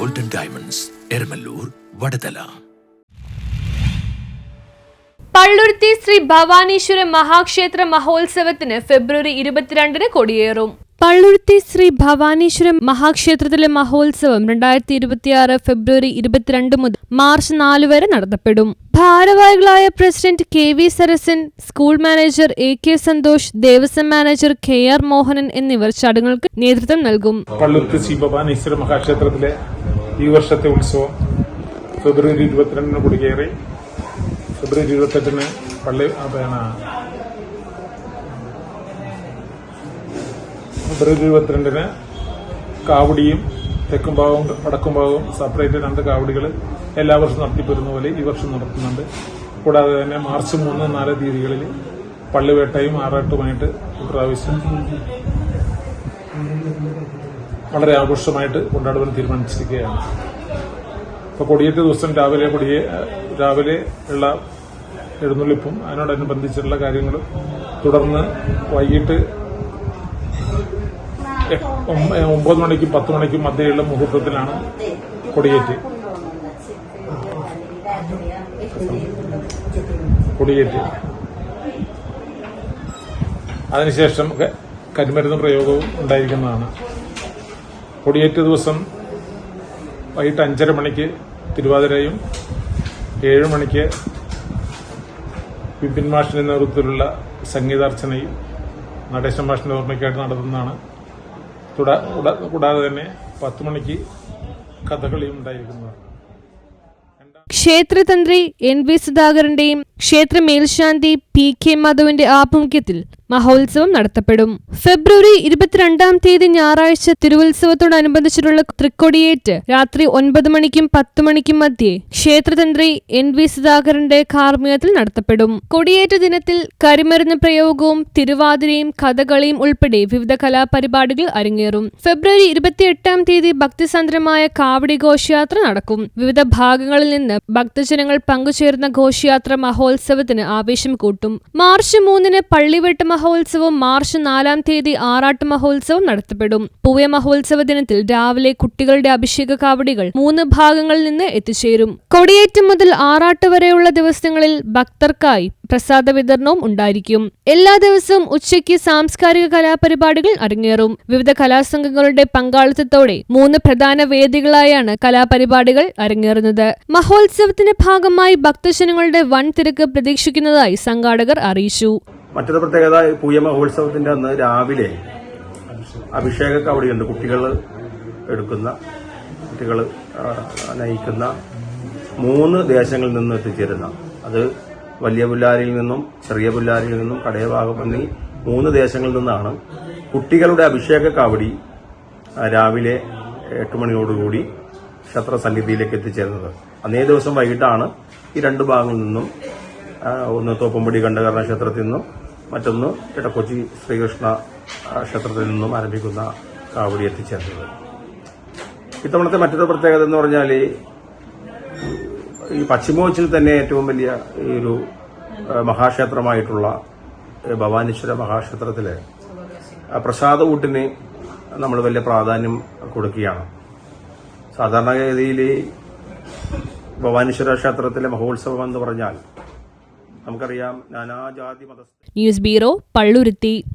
Golden diamonds Eramallur Vadathala. Palluruthy Sree Bhavaneeswara മഹാക്ഷേത്ര മഹോത്സവത്തിന് ഫെബ്രുവരി 22 കൊടിയേറും. പള്ളുരുത്തി ശ്രീ ഭവാനീശ്വര മഹാക്ഷേത്രത്തിലെ മഹോത്സവം 2026 ഫെബ്രുവരി 22 മുതൽ മാർച്ച് 4 വരെ നടത്തപ്പെടും. ഭാരവാഹികളായ president KV Sarasan, school manager AK Santhosh, Devaswom manager KR Mohanan എന്നിവർ ചടങ്ങുകൾക്ക് നേതൃത്വം നൽകും. പള്ളുരുത്തി ശ്രീ ഭവാനീശ്വര മഹാക്ഷേത്രത്തിലെ ഈ വർഷത്തെ ഉത്സവം ഫെബ്രുവരി 22 കൊടിയേറി. ഫെബ്രുവരി 28 ഫെബ്രുവരി 22 കാവടിയും തെക്കും ഭാഗവും വടക്കും ഭാഗവും സെപ്പറേറ്റ് 2 കാവടികൾ എല്ലാ വർഷവും നടത്തിപ്പോരുന്ന പോലെ ഈ വർഷം നടത്തുന്നുണ്ട്. കൂടാതെ തന്നെ മാർച്ച് 3, 4 തീയതികളിൽ പള്ളിവേട്ടയും ആറാട്ടുമായിട്ട് ഇപ്രാവശ്യം വളരെ ആഘോഷമായിട്ട് കൊണ്ടാടുവാൻ തീരുമാനിച്ചിരിക്കുകയാണ്. ഇപ്പോൾ കൊടിയേറ്റ ദിവസം രാവിലെ ഉള്ള എഴുന്നള്ളിപ്പും അതിനോടനുബന്ധിച്ചുള്ള കാര്യങ്ങളും, തുടർന്ന് വൈകിട്ട് 9 മണിക്കും 10 മണിക്കും മധ്യയുള്ള മുഹൂർത്തത്തിലാണ് കൊടിയേറ്റ്. അതിനുശേഷം കരിമരുന്ന് പ്രയോഗവും ഉണ്ടായിരിക്കുന്നതാണ്. കൊടിയേറ്റ ദിവസം വൈകിട്ട് 5:30 മണിക്ക് തിരുവാതിരയും 7 മണിക്ക് വിപിൻ മാഷിന്റെ നേതൃത്വത്തിലുള്ള സംഗീതാർച്ചനയും നടേശൻ മാഷിന്റെ ഓർമ്മയ്ക്കായിട്ട് നടത്തുന്നതാണ്. കൂടാതെ തന്നെ 10 മണിക്ക് കഥകളിയും ഉണ്ടായിരിക്കുന്നതാണ്. ക്ഷേത്രതന്ത്രി NV സുധാകരന്റെയും ക്ഷേത്ര മേൽശാന്തി PK മാധവന്റെ ആഭിമുഖ്യത്തിൽ മഹോത്സവം നടത്തപ്പെടും. ഫെബ്രുവരി 22 തീയതി ഞായറാഴ്ച തിരുവുത്സവത്തോടനുബന്ധിച്ചിട്ടുള്ള തൃക്കൊടിയേറ്റ് രാത്രി 9 മണിക്കും 10 മണിക്കും മധ്യേ ക്ഷേത്രതന്ത്രി NV സുധാകരന്റെ കാർമ്മികത്തിൽ നടത്തപ്പെടും. കൊടിയേറ്റ ദിനത്തിൽ കരിമരുന്ന് പ്രയോഗവും തിരുവാതിരയും കഥകളിയും ഉൾപ്പെടെ വിവിധ കലാപരിപാടികൾ അരങ്ങേറും. ഫെബ്രുവരി 28 തീയതി ഭക്തിസാന്ദ്രമായ കാവടി ഘോഷയാത്ര നടക്കും. വിവിധ ഭാഗങ്ങളിൽ നിന്ന് ഭക്തജനങ്ങൾ പങ്കുചേർന്ന ഘോഷയാത്ര മഹോത്സവത്തിന് ആവേശം കൂട്ടും. മാർച്ച് 3 പള്ളിവെട്ട് മഹോത്സവവും മാർച്ച് 4 തീയതി ആറാട്ട് മഹോത്സവം നടത്തപ്പെടും. പൂയ മഹോത്സവ ദിനത്തിൽ രാവിലെ കുട്ടികളുടെ അഭിഷേക കാവടികൾ 3 ഭാഗങ്ങളിൽ നിന്ന് എത്തിച്ചേരും. കൊടിയേറ്റം മുതൽ ആറാട്ട് വരെയുള്ള ദിവസങ്ങളിൽ ഭക്തർക്കായി പ്രസാദ വിതരണവും ഉണ്ടായിരിക്കും. എല്ലാ ദിവസവും ഉച്ചയ്ക്ക് സാംസ്കാരിക കലാപരിപാടികൾ അരങ്ങേറും. വിവിധ കലാസംഘങ്ങളുടെ പങ്കാളിത്തത്തോടെ 3 പ്രധാന വേദികളായാണ് കലാപരിപാടികൾ അരങ്ങേറുന്നത്. മഹോത്സവത്തിന്റെ ഭാഗമായി ഭക്തജനങ്ങളുടെ വൻ തിരക്ക് പ്രതീക്ഷിക്കുന്നതായി സംഘാടകർ അറിയിച്ചു. മറ്റൊരു പ്രത്യേകത, പൂയ മഹോത്സവത്തിന്റെ അന്ന് രാവിലെ അഭിഷേക കാവടിയുണ്ട്. കുട്ടികൾ നയിക്കുന്ന 3 ദേശങ്ങളിൽ നിന്നും എത്തിച്ചേരുന്ന, അത് വലിയ പുല്ലാരിയിൽ നിന്നും ചെറിയ പുല്ലാരിയിൽ നിന്നും കടയഭാഗം എന്നീ 3 ദേശങ്ങളിൽ നിന്നാണ് കുട്ടികളുടെ അഭിഷേക കാവടി രാവിലെ 8 മണിയോടുകൂടി ക്ഷേത്ര സന്നിധിയിലേക്ക് എത്തിച്ചേരുന്നത്. അന്നേ ദിവസം വൈകിട്ടാണ് ഈ 2 ഭാഗങ്ങളിൽ നിന്നും, ഒന്ന് തോപ്പുംപടി ഖണ്ഡകർണ ക്ഷേത്രത്തിൽ നിന്നും മറ്റൊന്ന് ഇടക്കൊച്ചി ശ്രീകൃഷ്ണ ക്ഷേത്രത്തിൽ നിന്നും ആരംഭിക്കുന്ന കാവടി എത്തിച്ചേർന്നത്. ഇത്തവണത്തെ മറ്റൊരു പ്രത്യേകത എന്ന് പറഞ്ഞാൽ, ഈ പശ്ചിമോച്ചിൽ തന്നെ ഏറ്റവും വലിയ ഈ ഒരു മഹാക്ഷേത്രമായിട്ടുള്ള ഭവാനീശ്വര മഹാക്ഷേത്രത്തിലെ പ്രസാദ ഊട്ടിന് നമ്മൾ വലിയ പ്രാധാന്യം കൊടുക്കുകയാണ്. സാധാരണഗതിയിൽ ഭവാനീശ്വര ക്ഷേത്രത്തിലെ മഹോത്സവം എന്ന് പറഞ്ഞാൽ നമുക്കറിയാം, നാനാജാതി മത. News bureau, Palluruthy.